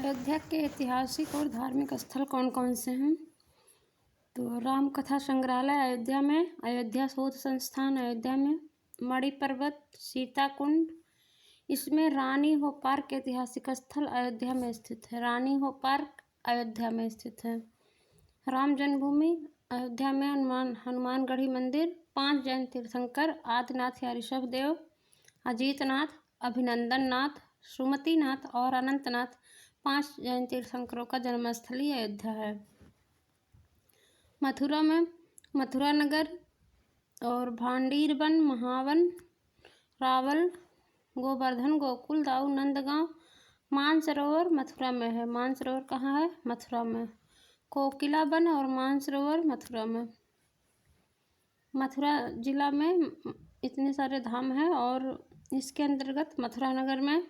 अयोध्या के ऐतिहासिक और धार्मिक स्थल कौन कौन से हैं? तो राम कथा संग्रहालय अयोध्या में, अयोध्या शोध संस्थान अयोध्या में, मणि पर्वत, सीता कुंड, इसमें रानी हो पार्क ऐतिहासिक स्थल अयोध्या में स्थित है। रानी हो पार्क अयोध्या में स्थित है। राम जन्मभूमि अयोध्या में हनुमानगढ़ी मंदिर, 5 जैन तीर्थंकर आदिनाथ या ऋषभ देव, अजीतनाथ, अभिनंदन नाथ, सुमतिनाथ और अनंतनाथ 5 जैन तीर्थंकरों का जन्मस्थली अयोध्या है। मथुरा में मथुरा नगर और भांडीर वन, महावन, रावल, गोवर्धन, गोकुल, दाऊ, नंदगांव, मानसरोवर मथुरा में है। मानसरोवर कहाँ है? मथुरा में। कोकिला वन और मानसरोवर मथुरा में। मथुरा जिला में इतने सारे धाम हैं और इसके अंतर्गत मथुरा नगर में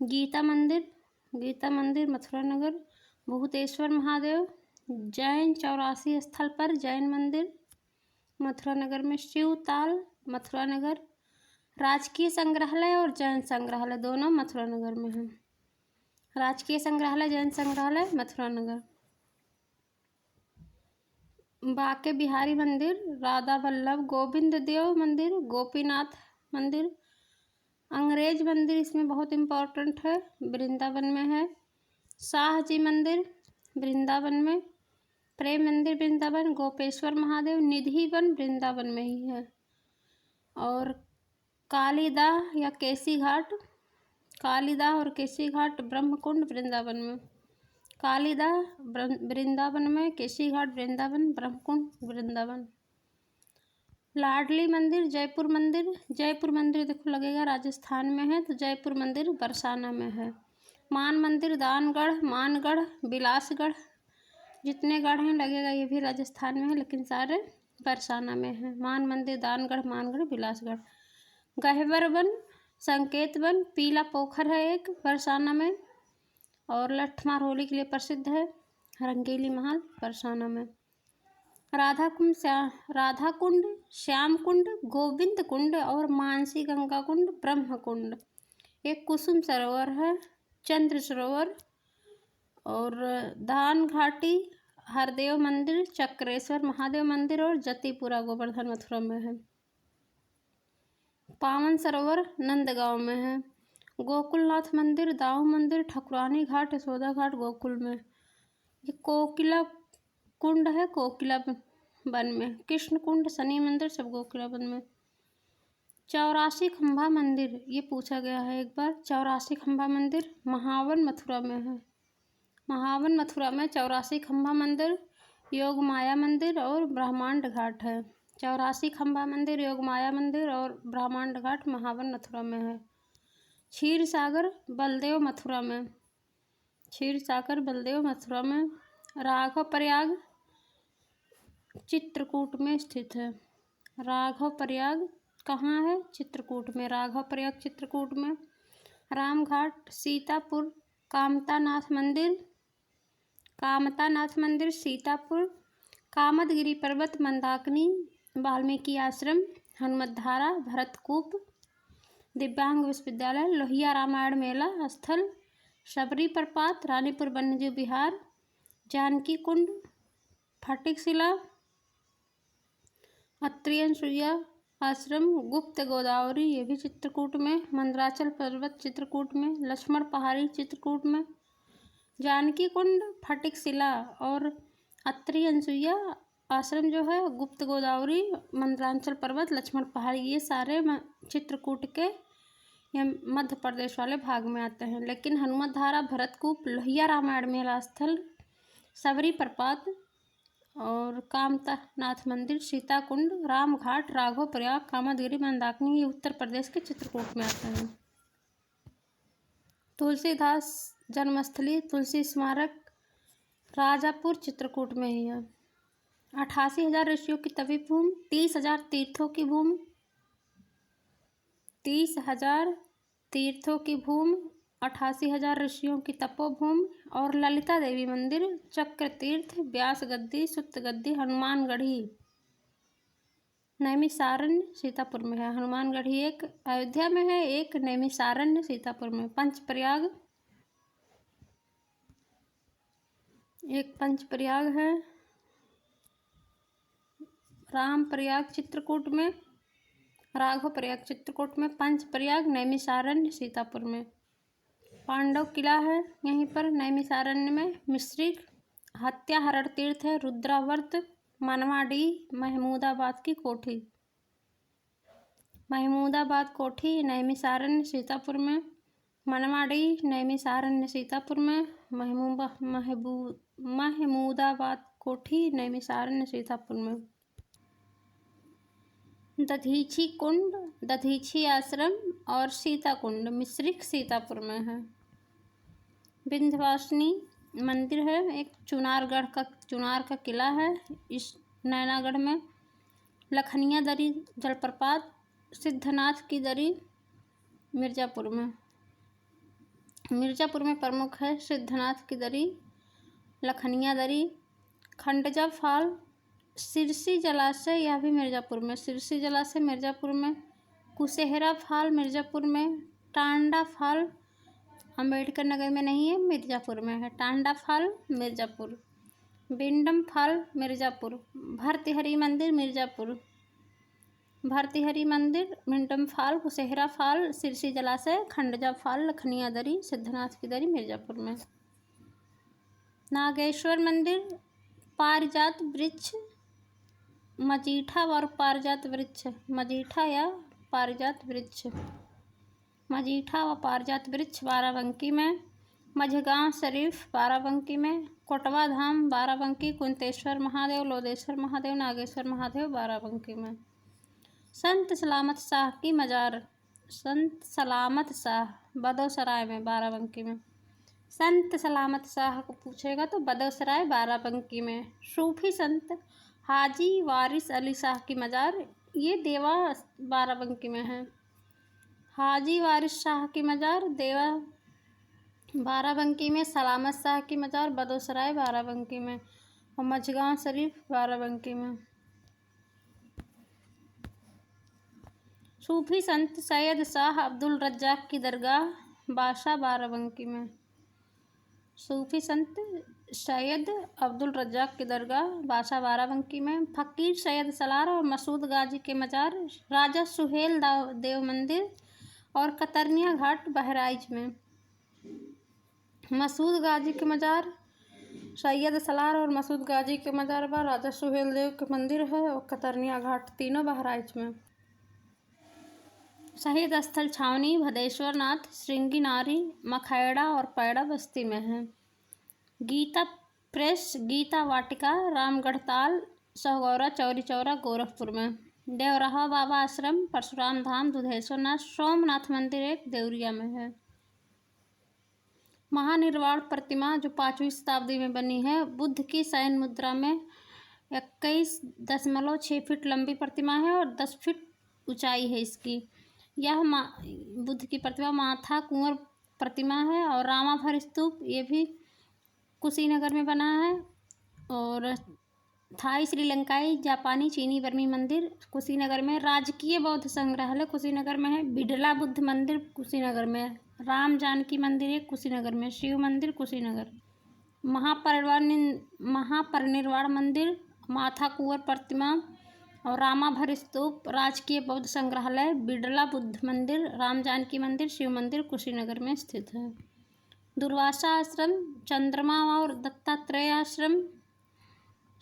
गीता मंदिर मथुरा नगर, भूतेश्वर महादेव, जैन 84 स्थल पर जैन मंदिर मथुरा नगर में, शिवताल मथुरा नगर, राजकीय संग्रहालय और जैन संग्रहालय दोनों मथुरा नगर में हैं। राजकीय संग्रहालय, जैन संग्रहालय मथुरा नगर। बाके बिहारी मंदिर, राधा वल्लभ, गोविंद देव मंदिर, गोपीनाथ मंदिर, अंग्रेज मंदिर इसमें बहुत इम्पोर्टेंट है, वृंदावन में है। शाह जी मंदिर वृंदावन में, प्रेम मंदिर वृंदावन, गोपेश्वर महादेव, निधि वन वृंदावन में ही है। और कालीदाह या केसी घाट, कालीदाह और केसी घाट ब्रह्मकुंड वृंदावन में। कालीदाह वृंदावन में, केसी घाट वृंदावन, ब्रह्मकुंड वृंदावन। लाडली मंदिर जयपुर मंदिर देखो लगेगा राजस्थान में है, तो जयपुर मंदिर बरसाना में है। मान मंदिर दानगढ़, मानगढ़, बिलासगढ़, जितने गढ़ हैं लगेगा ये भी राजस्थान में है, लेकिन सारे बरसाना में है। मान मंदिर, दानगढ़, मानगढ़, बिलासगढ़। गहवर वन, संकेत वन, पीला पोखर है एक बरसाना में, और लठमार होली के लिए प्रसिद्ध है। रंगीली महल बरसाना में। राधा कुंड, श्याम कुंड, गोविंद कुंड और मानसी गंगा कुंड, ब्रह्म कुंड। एक कुसुम सरोवर है, चंद्र सरोवर, और धान घाटी, हरदेव मंदिर, चक्रेश्वर महादेव मंदिर और जतिपुरा गोवर्धन मथुरा में है। पावन सरोवर नंदगांव में है। गोकुलनाथ मंदिर, दाऊ मंदिर, ठकुरानी घाट, यशोदा घाट गोकुल में। ये कोकिला कुंड है कोकिला वन में। कृष्ण कुंड, शनि मंदिर सब गोकिला वन में। 84 खंभा मंदिर, ये पूछा गया है एक बार। 84 खंभा मंदिर महावन मथुरा में है। महावन मथुरा में 84 खंभा मंदिर, योग माया मंदिर और ब्रह्मांड घाट है। 84 खंभा मंदिर, योग माया मंदिर और ब्रह्मांड घाट महावन मथुरा में है। क्षीर सागर बलदेव मथुरा में। क्षीर सागर बलदेव मथुरा में। राघव प्रयाग चित्रकूट में स्थित है। राघव प्रयाग कहाँ है? चित्रकूट में। राघव प्रयाग चित्रकूट में। रामघाट, सीतापुर, कामतानाथ मंदिर सीतापुर, कामदगिरी पर्वत, मंदाकिनी, वाल्मीकि आश्रम, हनुमतधारा, भरतकूप, दिव्यांग विश्वविद्यालय, लोहिया रामायण मेला स्थल, शबरी प्रपात, रानीपुर वन्यजीव विहार, जानकी कुंड, फटिक शिला, अत्रि अनसुईया आश्रम, गुप्त गोदावरी ये भी चित्रकूट में, मंदराचल पर्वत चित्रकूट में, लक्ष्मण पहाड़ी चित्रकूट में, जानकी कुंड, फटिक शिला और अत्रि अनसुईया आश्रम जो है, गुप्त गोदावरी, मंदराचल पर्वत, लक्ष्मण पहाड़ी ये सारे चित्रकूट के ये मध्य प्रदेश वाले भाग में आते हैं। लेकिन हनुमतधारा, भरतकूप, लोहिया रामायण मेला स्थल, सबरी प्रपात और कामतानाथ मंदिर, सीता कुंड, रामघाट, राघव प्रयाग, कामदगिरी, मंदाकिनी ये उत्तर प्रदेश के चित्रकूट में आते हैं। तुलसीदास जन्मस्थली, तुलसी स्मारक राजापुर चित्रकूट में ही है। 88,000 ऋषियों की तपी भूमि, 30,000 तीर्थों की भूमि, 30,000 तीर्थों की भूमि, 88,000 ऋषियों की तपोभूमि और ललिता देवी मंदिर, चक्र तीर्थ, व्यास गद्दी, सुत गद्दी, हनुमानगढ़ी, नैमिषारण्य सीतापुर में है। हनुमानगढ़ी एक अयोध्या में है, एक नैमिषारण्य सीतापुर में। पंचप्रयाग एक पंचप्रयाग है, राम प्रयाग चित्रकूट में, राघव प्रयाग चित्रकूट में, पंचप्रयाग नैमिषारण्य सीतापुर में। पांडव किला है यहीं पर नैमिषारण्य में। मिश्रिक हत्याहरण तीर्थ है रुद्रावर्त, मनवाडीह महमूदाबाद की कोठी, महमूदाबाद कोठी नैमिषारण्य सीतापुर में। मनवाडीह नैमिषारण्य सीतापुर में, महमूदाबाद कोठी नैमिषारण्य सीतापुर में। दधीची कुंड, दधीची आश्रम और सीता कुंड मिश्रिक सीतापुर में है। विंध्यवासिनी मंदिर है, एक चुनार का किला है इस नैनागढ़ में। लखनिया दरी जलप्रपात, सिद्धनाथ की दरी मिर्ज़ापुर में, मिर्ज़ापुर में प्रमुख है सिद्धनाथ की दरी, लखनिया दरी। खंडजा फाल, सिरसी जलाशय, यह भी मिर्ज़ापुर में, सिरसी जलाशय मिर्ज़ापुर में। कुशेहरा फाल मिर्ज़ापुर में। टांडा फाल अम्बेडकर नगर में नहीं है, मिर्ज़ापुर में है, टांडा फाल मिर्ज़ापुर। बिंडम फाल मिर्ज़ापुर। भर्तृहरि मंदिर मिर्ज़ापुर, भर्तृहरि मंदिर, बिंडम फाल, कुशेहरा फाल, सिरसी जलाशय, खंडजा फाल, लखनिया दरी, सिद्धनाथ की दरी मिर्ज़ापुर में। नागेश्वर मंदिर, पारिजात वृक्ष, मजीठा और पारिजात वृक्ष, मजीठा या पारिजात वृक्ष, मजीठा व पारिजात वृक्ष बाराबंकी में। मझगांव शरीफ बाराबंकी में। कोटवा धाम बाराबंकी, कुंतेश्वर महादेव, लोदेश्वर महादेव, नागेश्वर महादेव बाराबंकी में। संत सलामत शाह की मजार, संत सलामत शाह बदौसराय में, बाराबंकी में। संत सलामत शाह को पूछेगा तो बदौसराय बाराबंकी में। सूफी संत हाजी वारिस अली शाह की मजार, ये देवा बाराबंकी में है। हाजी वारिस शाह की मजार देवा बाराबंकी में। सलामत शाह की मजार बदौसराय बाराबंकी में और मझगांव शरीफ बाराबंकी में। सूफी संत सैयद शाह अब्दुल रज्जाक की दरगाह बासा बाराबंकी में। सूफी संत सैयद अब्दुल रज्जाक की दरगाह बासा बाराबंकी में। फ़कीर सैयद सलार और मसूद गाजी के मजार राजा सुहेल देव मंदिर और कतरनिया घाट बहराइच में। मसूद गाजी के मजार, सैयद सलार और मसूद गाजी के मजार पर राजा सुहेल देव के मंदिर है और कतरनिया घाट, तीनों बहराइच में। शहीद स्थल छावनी भदेश्वर नाथ, श्रृंगी नारी, मखैड़ा और पैड़ा बस्ती में है। गीता प्रेस, गीता वाटिका, रामगढ़ ताल, सहगौरा, चौरी चौरा गोरखपुर में। देवराहा बाबा आश्रम, परशुराम धाम, दुधेश्वर नाथ, सोमनाथ मंदिर एक देवरिया में है। महानिर्वाण प्रतिमा जो 5वीं शताब्दी में बनी है, बुद्ध की शयन मुद्रा में 21.6 फीट लंबी प्रतिमा है और 10 फीट ऊंचाई है इसकी। यह बुद्ध की प्रतिमा माथा कुंवर प्रतिमा है। और रामाभर स्तूप, ये भी कुशीनगर में बना है। और थाई, श्रीलंकाई, जापानी, चीनी, बर्मी मंदिर कुशीनगर में। राजकीय बौद्ध संग्रहालय कुशीनगर में है। बिडला बुद्ध मंदिर कुशीनगर में है। राम जानकी मंदिर एक कुशीनगर में। शिव मंदिर कुशीनगर। महापरिनिर्वाण मंदिर, माथा कुंवर प्रतिमा और रामाभर स्तूप, राजकीय बौद्ध संग्रहालय, बिडला बुद्ध मंदिर, राम जानकी मंदिर, शिव मंदिर कुशीनगर में स्थित है। दुर्वासा आश्रम, चंद्रमा और दत्तात्रेय आश्रम,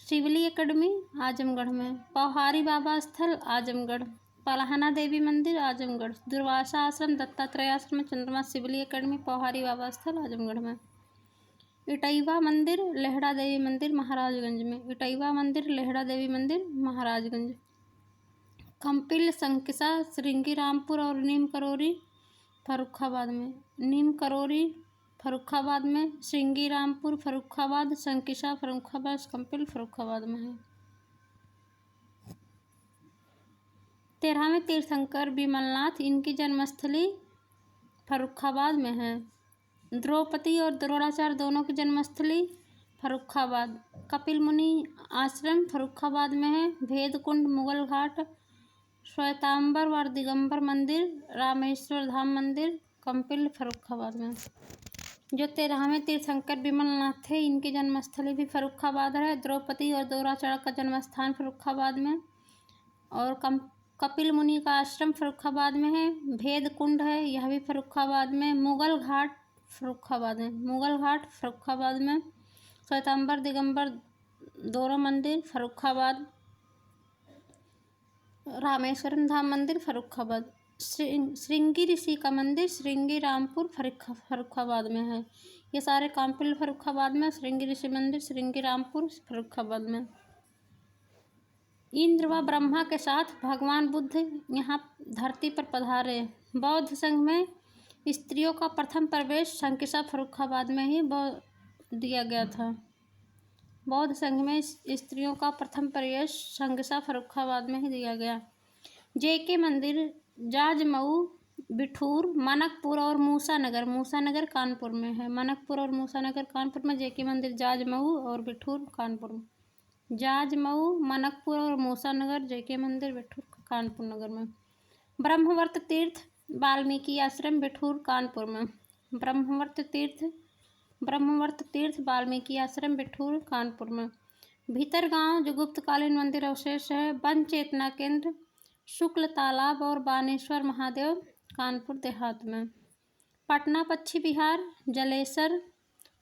शिवली एकेडमी आजमगढ़ में। पौहारी बाबा स्थल आजमगढ़। पलाहना देवी मंदिर आजमगढ़। दुर्वासा आश्रम, दत्तात्रेय आश्रम, चंद्रमा, शिवली एकेडमी, पौहारी बाबा स्थल आजमगढ़ में। इटैवा मंदिर, लेहड़ा देवी मंदिर महाराजगंज में। इटैवा मंदिर, लेहड़ा देवी मंदिर महाराजगंज। कंपिल, संकिसा, श्रृंगी रामपुर और नीम करोरी फर्रुखाबाद में। नीम करोरी फर्रुखाबाद में, श्रृंगी रामपुर फर्रुखाबाद, संकिसा फर्रुखाबाद, कंपिल फर्रुखाबाद में है। 13वें तीर्थंकर विमलनाथ, इनकी जन्मस्थली फर्रुखाबाद में है। द्रौपदी और द्रोणाचार्य दोनों की जन्मस्थली फर्रुखाबाद। कपिल मुनि आश्रम फर्रुखाबाद में है। भेदकुंड, मुगल घाट, श्वेतांबर और दिगंबर मंदिर, रामेश्वर धाम मंदिर कंपिल फर्रुखाबाद में। जो 13वें तीर्थंकर विमलनाथ थे, इनकी जन्मस्थली भी फर्रुखाबाद है। द्रौपदी और दोराचढ़ का जन्म स्थान फर्रुखाबाद में, और कपिल मुनि का आश्रम फर्रुखाबाद में है। भेद कुंड है, यह भी फर्रुखाबाद में। मुगल घाट फर्रुखाबाद में, मुगल घाट फर्रुखाबाद में। श्वेतांबर दिगंबर दोनों मंदिर फर्रुखाबाद। रामेश्वरम धाम मंदिर फर्रुखाबाद। श्रृंगी ऋषि का मंदिर श्रृंगी रामपुर फर्रुखाबाद में है। ये सारे काम्पिल फर्रुखाबाद में, श्रृंगी ऋषि मंदिर श्रृंगी रामपुर फर्रुखाबाद में। इंद्र व ब्रह्मा के साथ भगवान बुद्ध यहाँ धरती पर पधारे। बौद्ध संघ में स्त्रियों का प्रथम प्रवेश शंकिसा फर्रुखाबाद में ही दिया गया था। बौद्ध संघ में स्त्रियों का प्रथम प्रवेश शंकिसा फर्रुखाबाद में ही दिया गया। जेके मंदिर जाजमऊ, बिठूर, मनकपुर और मूसानगर, मूसानगर कानपुर में है। मनकपुर और मूसानगर कानपुर में। जेके मंदिर जाजमऊ और बिठूर कानपुर में। जाजमऊ, मनकपुर और मूसानगर, जेके मंदिर बिठूर कानपुर नगर में। ब्रह्मवर्त तीर्थ वाल्मीकि आश्रम बिठूर कानपुर में। ब्रह्मवर्त तीर्थ वाल्मीकि आश्रम बिठूर कानपुर में। भीतर गांव जो गुप्तकालीन मंदिर अवशेष है। वन चेतना केंद्र, शुक्ल तालाब और बानेश्वर महादेव कानपुर देहात में। पटना पश्चिम बिहार, जलेसर,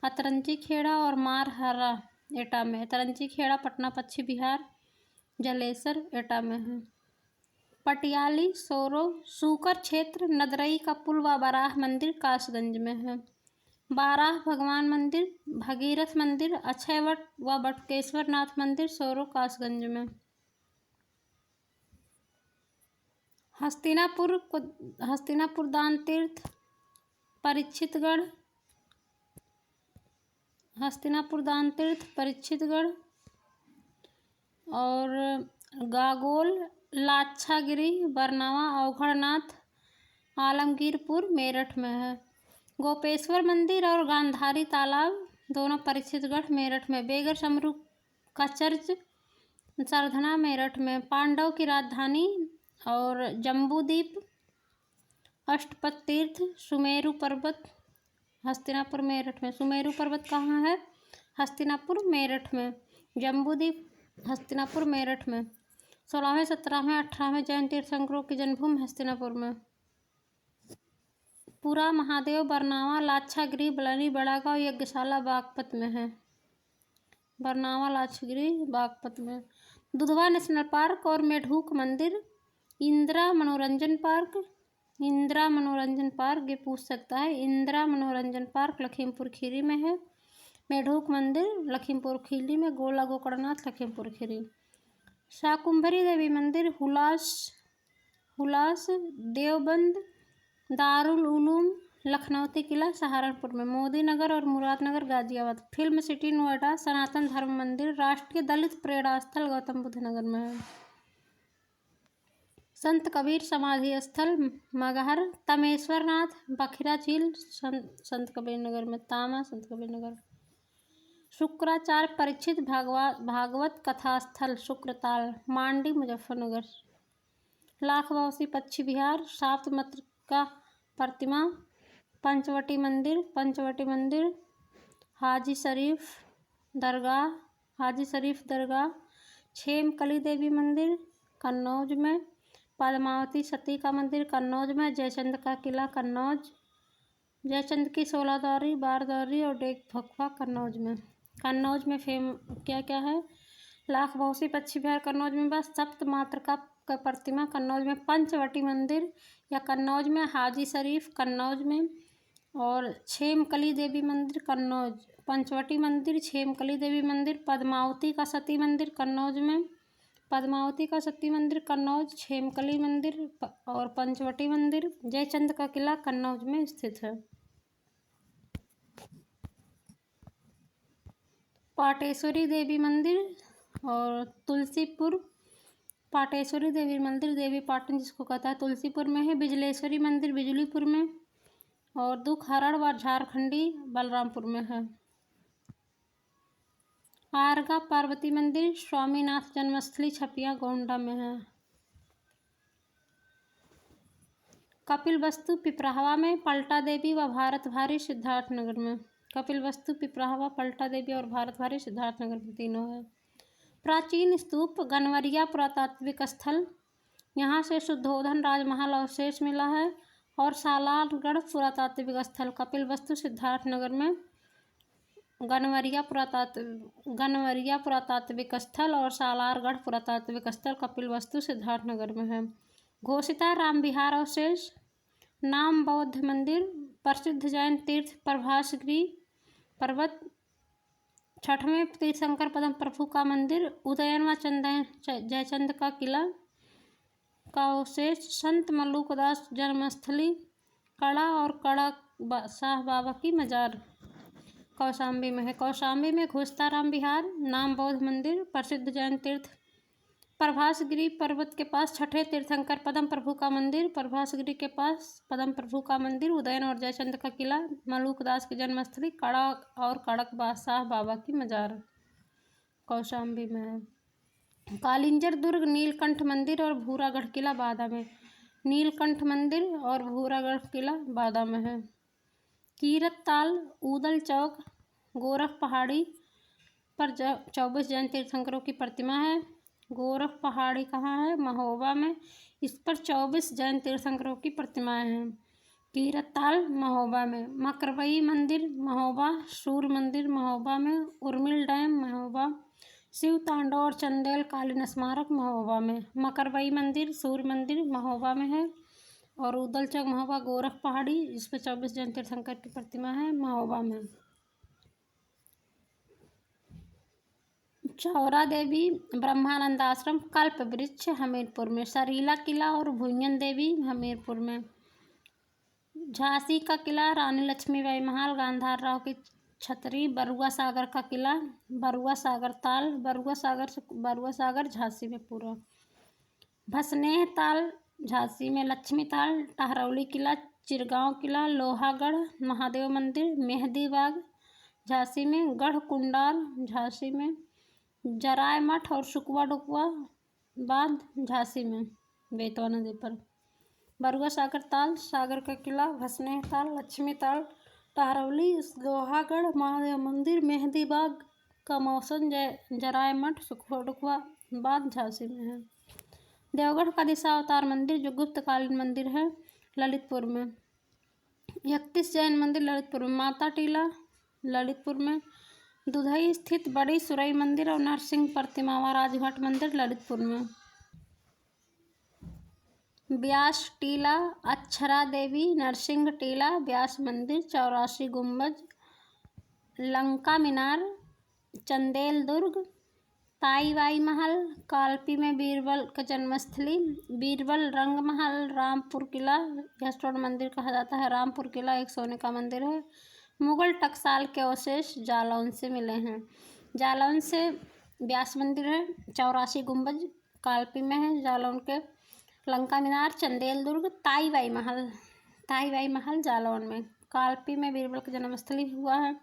अतरंची खेड़ा और मारहरा एटा में। अतरंची खेड़ा पटना पश्चिम बिहार, जलेसर एटा में है। पटियाली, सोरो, सूकर क्षेत्र, नदरई का पुल व बाराह मंदिर कासगंज में है। बाराह भगवान मंदिर, भगीरथ मंदिर, अक्षयवट व बटकेश्वर नाथ मंदिर सोरो कासगंज में। हस्तिनापुर दान तीर्थ परीक्षितगढ़, हस्तिनापुर दान तीर्थ परीक्षितगढ़ और गागोल, लाक्षागिरी, बरनावा, अवघड़नाथ, आलमगीरपुर मेरठ में है। गोपेश्वर मंदिर और गांधारी तालाब दोनों परीक्षितगढ़ मेरठ में। बेगर समरू का चर्च सरधना मेरठ में। पांडव की राजधानी और जम्बूद्वीप, अष्टपद तीर्थ, सुमेरु पर्वत हस्तिनापुर मेरठ में। सुमेरु पर्वत कहाँ है? हस्तिनापुर मेरठ में। जम्बूद्वीप हस्तिनापुर मेरठ में। 16वें 17वें 18वें जैन तीर्थंकरों की जन्मभूमि हस्तिनापुर में। पुरा महादेव, बरनावा, लाक्षागिरी, बलनी, बड़ागांव, यज्ञशाला बागपत में है। बरनावा, लाक्षागिरी, बागपत में। दुधवा नेशनल पार्क और मेढूक मंदिर। इंदिरा मनोरंजन पार्क ये पूछ सकता है। इंदिरा मनोरंजन पार्क लखीमपुर खीरी में है। मेढूक मंदिर लखीमपुर खीरी में। गोला गोकर्णनाथ लखीमपुर खीरी। शाकुंभरी देवी मंदिर हुलास, देवबंद, दारुल उलूम, लखनौती किला सहारनपुर में। मोदी नगर और मुरादनगर गाजियाबाद। Film City Noida. सनातन धर्म मंदिर, राष्ट्रीय दलित प्रेरणा स्थल गौतम बुद्ध नगर में है। संत कबीर समाधि स्थल मगहर। तमेश्वर नाथ, बखिरा झील संत कबीर नगर में। तामा संत कबीर नगर। शुक्राचार्य परीक्षित भागवत कथा स्थल शुक्रताल, मांडी, मुजफ्फरनगर। लाख बावसी पश्चिम बिहार। साप्त मातृका प्रतिमा, पंचवटी मंदिर, हाजी शरीफ दरगाह, छेमकली देवी मंदिर कन्नौज में। पद्मावती सती का मंदिर कन्नौज में। जयचंद का किला कन्नौज। जयचंद की 16 दौरी, 12 दौरी और डेग भखवा कन्नौज में। कन्नौज में क्या क्या है? लाख बावसी पश्चिम बिहार कन्नौज में बस सप्त मातृका का प्रतिमा कन्नौज में। पंचवटी मंदिर या कन्नौज में। हाजी शरीफ कन्नौज में और छेमकली देवी मंदिर कन्नौज। पंचवटी मंदिर, छेमकली देवी मंदिर, पद्मावती का सती मंदिर कन्नौज में। पद्मावती का सती मंदिर कन्नौज, छेमकली मंदिर और पंचवटी मंदिर। जयचंद का किला कन्नौज में स्थित है। पाटेश्वरी देवी मंदिर और तुलसीपुर। पाटेश्वरी देवी मंदिर देवी पाटन जिसको कहता है तुलसीपुर में है। बिजलेश्वरी मंदिर बिजलीपुर में और दुखहरण व झारखंडी बलरामपुर में है। आरगा पार्वती मंदिर स्वामीनाथ जन्मस्थली छपिया गोंडा में है। कपिल वस्तु पिपराहवा में, पलटा देवी व भारत भारी सिद्धार्थनगर में। कपिल वस्तु पिपराहवा, पलटा देवी और भारत भारी सिद्धार्थनगर में तीनों है। प्राचीन स्तूप गनवरिया पुरातात्विक स्थल, यहाँ से शुद्धोधन राजमहल अवशेष मिला है। और सालारगढ़ पुरातात्विक स्थल, कपिल वस्तु सिद्धार्थनगर में गनवरिया पुरातात्विक स्थल और सालारगढ़ पुरातात्विक स्थल कपिल वस्तु सिद्धार्थनगर में है। घोषिता राम विहार अवशेष, नाम बौद्ध मंदिर, प्रसिद्ध जैन तीर्थ प्रभासगिरी पर्वत, 6वें तीर्थंकर पद्म प्रभु का मंदिर, उदयन व जयचंद का किला का अवशेष, संत मल्लुकदास जन्मस्थली, कड़ा और कड़ा शाह बाबा की मजार कौशाम्बी में है। कौशाम्बी में घोषिता राम विहार, नाम बौद्ध मंदिर, प्रसिद्ध जैन तीर्थ प्रभासगिरी पर्वत के पास 6ठे तीर्थंकर पद्म प्रभु का मंदिर, प्रभासगिरी के पास पद्म प्रभु का मंदिर, उदयन और जयचंद का किला, मल्लुकदास की जन्मस्थली, कड़ा और कड़क बादशाह बाबा की मजार कौशाम्बी में है। कालिंजर दुर्ग, नीलकंठ मंदिर और भूरागढ़ किला बादा में। नीलकंठ मंदिर और भूरागढ़ किला बादा में है। कीरत ताल, ऊदल चौक, गोरख पहाड़ी पर 24 जैन तीर्थंकरों की प्रतिमा है। गोरख पहाड़ी कहाँ है? महोबा में। इस पर 24 जैन तीर्थंकरों की प्रतिमाएं हैं। कीरत ताल महोबा में। मकरवई मंदिर महोबा, सूर्य मंदिर महोबा में, उर्मिल डैम महोबा, शिव तांडव और चंदेल कालीन स्मारक महोबा में। मकरवई मंदिर, सूर्य मंदिर महोबा में है और उदल चौक महोबा, गोरख पहाड़ी इस पर 24 जैन तीर्थंकर की प्रतिमा है महोबा में। चौरा देवी ब्रह्मानंद आश्रम, कल्प वृक्ष हमीरपुर में। सरीला किला और भुइयन देवी हमीरपुर में। झांसी का किला, रानी लक्ष्मीबाई महल, गांधार राव की छतरी, बरुआ सागर का किला, बरुआ सागर ताल, बरुआ सागर झांसी में पूरा। भसनेह ताल झांसी में, लक्ष्मी ताल, टहरौली किला, चिरगांव किला, लोहागढ़ महादेव मंदिर, मेहंदी बाग झांसी में, गढ़ कुंडार झांसी में, जराय मठ और सुकवा डुकवा बांध झांसी में बेतवा नदी पर। बरुआ सागर ताल, सागर का किला, भसनेह ताल, लक्ष्मी ताल, टहरौली, लोहागढ़ महादेव मंदिर, मेहंदी बाग का मौसम, जराय मठ, सुकवा डुकवा बांध झांसी में है। देवगढ़ का दिशावतार मंदिर जो गुप्तकालीन मंदिर है ललितपुर में। 31 जैन मंदिर ललितपुर में। माता टीला ललितपुर में। दुधई स्थित बड़ी सुरई मंदिर और नरसिंह प्रतिमा व राजघाट मंदिर ललितपुर में। व्यास टीला, अक्षरा देवी, नरसिंह टीला, व्यास मंदिर, 84 गुंबज, लंका मीनार, चंदेल दुर्ग, ताईबाई महल, कालपी में बीरबल का जन्मस्थली, बीरबल रंग महल, रामपुर किला, यह स्वर्ण मंदिर कहा जाता है। रामपुर किला एक सोने का मंदिर है। मुगल टकसाल के अवशेष जालौन से मिले हैं। जालौन से व्यास मंदिर है, 84 गुंबज कालपी में है जालौन के, लंका मीनार, चंदेल दुर्ग, ताईबाई महल जालौन में, कालपी में बीरबल की जन्मस्थली हुआ है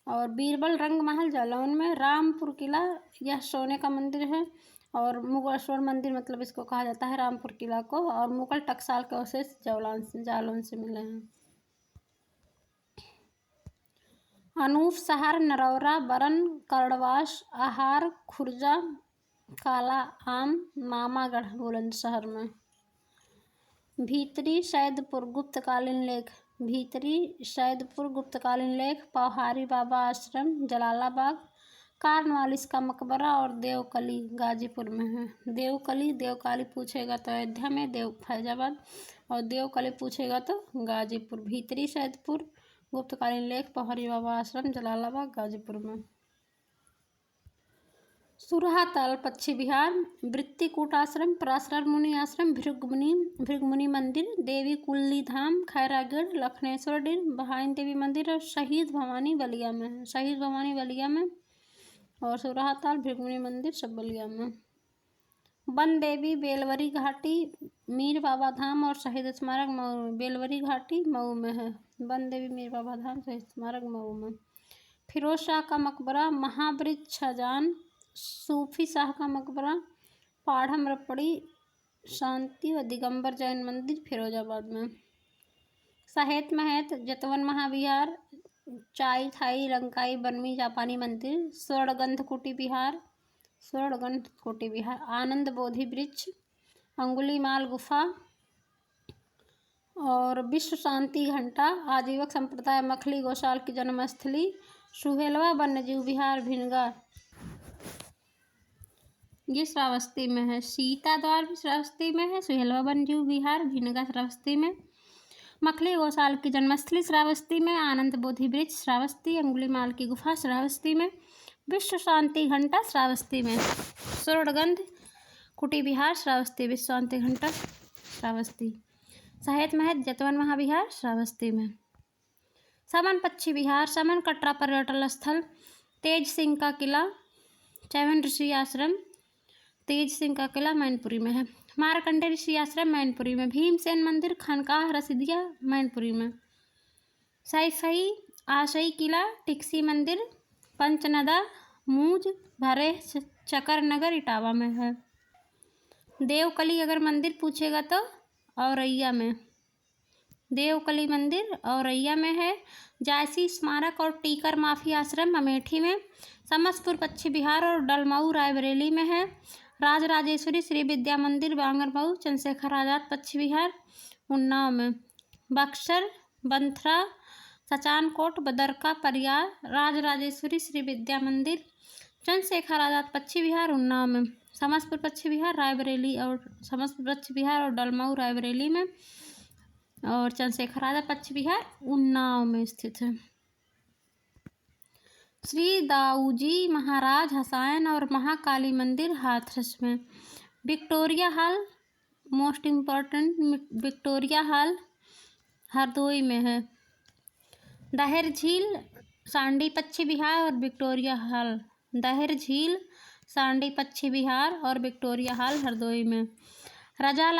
और बीरबल रंग महल जालौन में। रामपुर किला यह सोने का मंदिर है और मुगल स्वर्ण मंदिर मतलब इसको कहा जाता है रामपुर किला को, और मुगल टकसाल के अवशेष जालौन से मिले हैं। अनूप शहर, नरौरा, बरन, कर्णवास, आहार, खुर्जा, काला आम, मामागढ़ बुलंदशहर में। भीतरी सैदपुर गुप्तकालीन लेख, भीतरी सैदपुर गुप्तकालीन लेख, पौहारी बाबा आश्रम जलालाबाग, कार्नवालिस का मकबरा और देवकली गाजीपुर में है। देवकाली पूछेगा तो अयोध्या में, फैजाबाद, और देवकली पूछेगा तो गाजीपुर। भीतरी सैदपुर गुप्तकालीन लेख, पौहारी बाबा आश्रम जलालाबाग गाजीपुर में। सुरहाताल पक्षी विहार, वृत्तिकूट आश्रम, पराशर मुनि आश्रम, भृगमुनि मंदिर, देवी कुल्ली धाम, खैरागढ़, लखनेश्वर डीर, बहाइन देवी मंदिर और शहीद भवानी बलिया में और सुरहाताल भृगमुनि मंदिर सब बलिया में। वन देवी बेलवरी घाटी, मीर बाबा धाम और शहीद स्मारक मऊ, बेलवरी घाटी मऊ में है। वन देवी मीर बाबा धाम शहीद स्मारक मऊ में। फिरोज शाह का मकबरा, महावृक्ष छजान, सूफी शाह का मकबरा, पाढ़म रपड़ी शांति व दिगंबर जैन मंदिर फिरोजाबाद में। सहेत महत जतवन महाविहार, चाई थाई रंकाई बनमी जापानी मंदिर, स्वर्णगंध कुटी विहार, आनंद बोधि वृक्ष, अंगुलीमाल गुफा और विश्व शांति घंटा, आजीवक संप्रदाय मखली गौशाल की जन्मस्थली, सुहेलवा वन्यजीव विहार भिनगा, ये श्रावस्ती में है। सीता द्वार भी श्रावस्ती में है। सुहेलवा वन्यजीव विहार भिनगा श्रावस्ती में, मखली गौशाल की जन्मस्थली श्रावस्ती में, आनंद बोधि वृक्ष श्रावस्ती, अंगुलीमाल की गुफा श्रावस्ती में, विश्व शांति घंटा श्रावस्ती में, स्वर्णगंध कुटी विहार श्रावस्ती, विश्व शांति घंटा श्रावस्ती, सहेत महत जतवन महाविहार श्रावस्ती में, समन पक्षी विहार, समन कटरा पर्यटन स्थल, तेज सिंह का किला, चैवन ऋषि आश्रम, तेज सिंह का किला मैनपुरी में है, मारकंडे ऋषि आश्रम मैनपुरी में, भीमसेन मंदिर खानकाह रसीदिया मैनपुरी में, सैफई आशई किला, टिक्सी मंदिर, पंचनदा मूज भरे चकर नगर इटावा में है। देवकली अगर मंदिर पूछेगा तो औरैया में, देवकली मंदिर औरैया में है। जायसी स्मारक और टीकर माफी आश्रम अमेठी में, समस्तपुर पश्चिम बिहार और डलमऊ रायबरेली में है। राजराजेश्वरी श्री विद्या मंदिर बांगरमऊ चंद्रशेखर आजाद पश्चिम बिहार उन्नाव में, बक्सर बंथरा सचानकोट बदरका परियार, राजराजेश्वरी श्री विद्या मंदिर चंद्रशेखर आजाद पश्चिम बिहार उन्नाव में, समस्तपुर पश्चिम बिहार रायबरेली और समस्तपुर पश्चिम बिहार और डलमऊ रायबरेली में और चंद्रशेखर आजाद पश्चिम बिहार उन्नाव में स्थित है। श्री दाऊजी महाराज हसायन और महाकाली मंदिर हाथरस में, Victoria hall most important Victoria hall Hardoi में है। दहेर झील सांडी पश्चिम बिहार और विक्टोरिया हॉल, दहेर झील सांडी पश्चिम बिहार और विक्टोरिया हॉल हरदोई में। रजा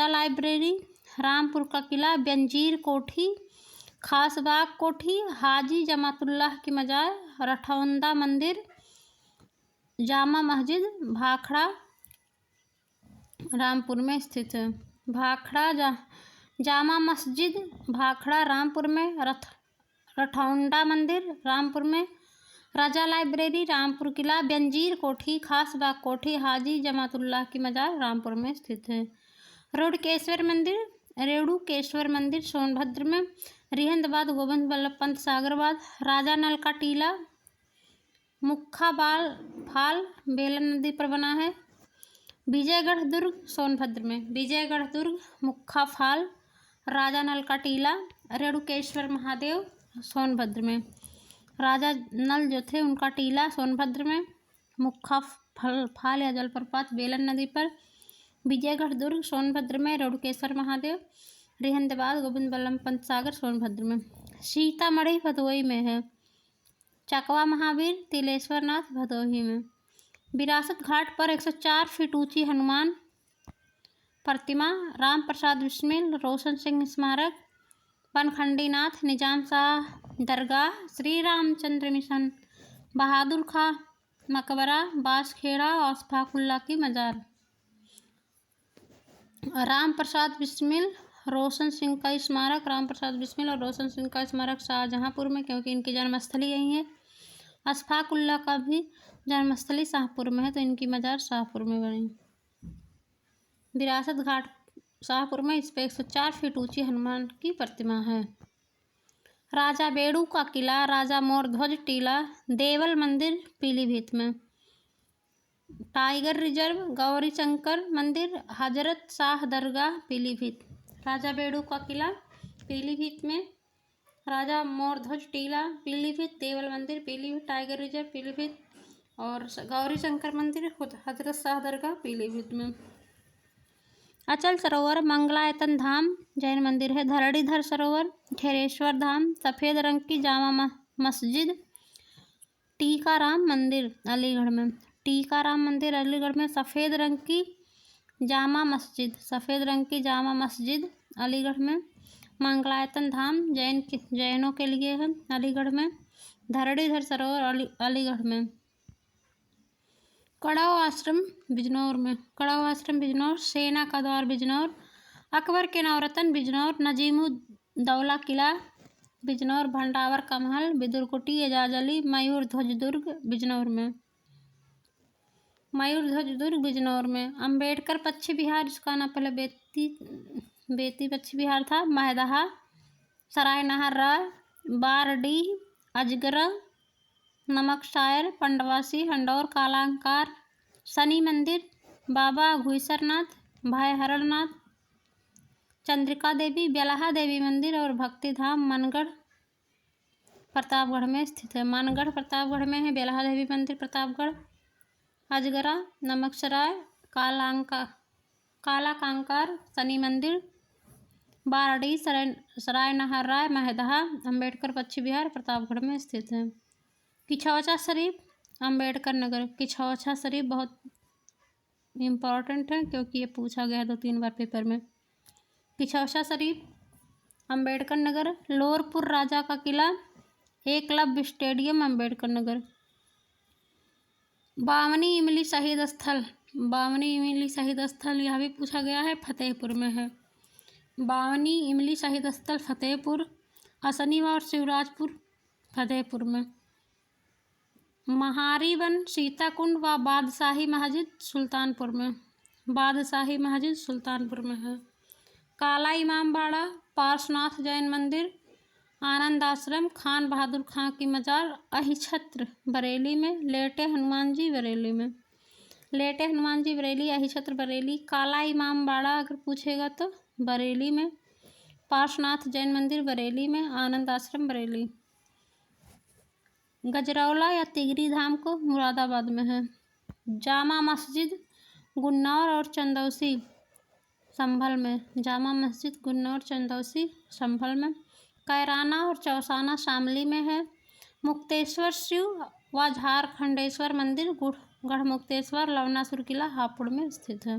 लाइब्रेरी रामपुर का किला, बेंजीर कोठी, खासबाग कोठी, हाजी जमातुल्लाह की मजार, रठौंदा मंदिर, जामा मस्जिद भाखड़ा रामपुर में स्थित है। जामा मस्जिद भाखड़ा रामपुर में, रठौंडा मंदिर रामपुर में, राजा लाइब्रेरी रामपुर किला, बेंजीर कोठी, खासबाग कोठी, हाजी जमातुल्लाह की मजार रामपुर में स्थित है। रेणुकेश्वर मंदिर सोनभद्र में, रिहंदबाद गोविंद बल्लभ पंत सागरबाद, राजा नल का टीला मुक्खा फाल बेलन नदी पर बना है। विजयगढ़ दुर्ग सोनभद्र में, विजयगढ़ दुर्ग मुक्खा फाल, राजा नल का टीला, रेणुकेश्वर महादेव सोनभद्र में, राजा नल जो थे उनका टीला सोनभद्र में, मुक्खा फाल या जलप्रपात बेलन नदी पर, विजयगढ़ दुर्ग सोनभद्र में, रेणुकेश्वर महादेव, रिहंदबाद गोविंद बल्लभ पंत सागर सोनभद्र में। सीतामढ़ी भदोही में है। चकवा महावीर तिलेश्वर नाथ भदोही में। विरासत घाट पर 104 फीट ऊंची हनुमान प्रतिमा, राम प्रसाद बिस्मिल रोशन सिंह स्मारक, बनखंडी नाथ निजाम शाह दरगाह, श्री रामचंद्र मिशन, बहादुर खां मकबरा, बासखेड़ा और अशफाकुल्ला की मजार, राम प्रसाद बिस्मिल रोशन सिंह का स्मारक, राम प्रसाद बिस्मिल और रोशन सिंह का स्मारक शाहजहाँपुर में, क्योंकि इनकी जन्मस्थली यही है। अशफाकुल्ला का भी जन्मस्थली शाहपुर में है, तो इनकी मजार शाहपुर में बनी। विरासत घाट शाहपुर में इस पर 104 फीट ऊंची हनुमान की प्रतिमा है। राजा बेड़ू का किला, राजा मोरध्वज टीला, देवल मंदिर पीलीभीत में। टाइगर रिजर्व गौरी शंकर मंदिर, हजरत शाह दरगाह पीलीभीत। राजा बेड़ू का किला पीलीभीत में, राजा मोरध्वज टीला पीलीभीत, देवल मंदिर पीलीभीत, टाइगर रिजर्व पीलीभीत और गौरी शंकर मंदिर हजरत शाह दरगाह पीलीभीत में। अचल सरोवर मंगलायतन धाम जैन मंदिर है। धरणीधर सरोवर, खेरेश्वर धाम, सफ़ेद रंग की जामा मस्जिद, टीकाराम मंदिर अलीगढ़ में। टीकाराम मंदिर अलीगढ़ में, सफ़ेद रंग की जामा मस्जिद, सफ़ेद रंग की जामा मस्जिद अलीगढ़ में। मंगलायतन धाम जैनों के लिए है अलीगढ़ में। धरणीधर सरोवर अलीगढ़ में। कड़ाव आश्रम बिजनौर में, कड़ाव आश्रम बिजनौर, सेना का द्वार बिजनौर, अकबर के नवरत्न बिजनौर, नजीमुद्दौला किला बिजनौर, भंडावर का महल, बिदुरकुटी, एजाज अली, मयूर ध्वज दुर्ग बिजनौर में, अम्बेडकर पश्चिम बिहार, इसका नाम पहले बेती पश्चिम बिहार था, महदहा, सराय नहर राय, बारडीह, अजगरा, नमकसायर, पंडवासी, हंडौर, कालांकार, शनि मंदिर, बाबा घुईसरनाथ, भाई हरनाथ, चंद्रिका देवी, बेलहा देवी मंदिर और भक्ति धाम मनगढ़ प्रतापगढ़ में स्थित है। मनगढ़ प्रतापगढ़ में है बेलहा देवी मंदिर प्रतापगढ़। अजगरा, नमकसराय, काला कांकार, शनि मंदिर, बारडी, सराय नहर राय, महदहा, अम्बेडकर पश्चिम बिहार प्रतापगढ़ में स्थित है। किछौछा शरीफ, अम्बेडकर नगर। किछौछा शरीफ बहुत इम्पॉर्टेंट है क्योंकि ये पूछा गया 2-3 बार पेपर में। किछौछा शरीफ, अम्बेडकर नगर। लोरपुर राजा का किला, एकलव्य स्टेडियम, अम्बेडकर नगर। बावनी इमली शहीद स्थल, यह भी पूछा गया है, फतेहपुर में है। बावनी इमली शहीद स्थल फतेहपुर। असनी और शिवराजपुर फतेहपुर में। महारी वन, सीताकुंड व बादशाही मस्जिद सुल्तानपुर में है। काला इमामबाड़ा, पार्श्वनाथ जैन मंदिर, आनंद आश्रम, खान बहादुर खां की मजार, अहिछत्र बरेली में, लेटे हनुमान जी बरेली, अहिछत्र बरेली। काला इमामबाड़ा अगर पूछेगा तो बरेली में, पार्श्वनाथ जैन मंदिर बरेली में, आनंद आश्रम बरेली। गजरौला या तिगरी धाम को मुरादाबाद में है। जामा मस्जिद गुन्नौर और चंदौसी संभल में, संभल में। कैराना और चौसाना शामली में है। मुक्तेश्वर शिव व झारखंडेश्वर मंदिर, गढ़मुक्तेश्वर, लवनासुर किला हापुड़ में स्थित है।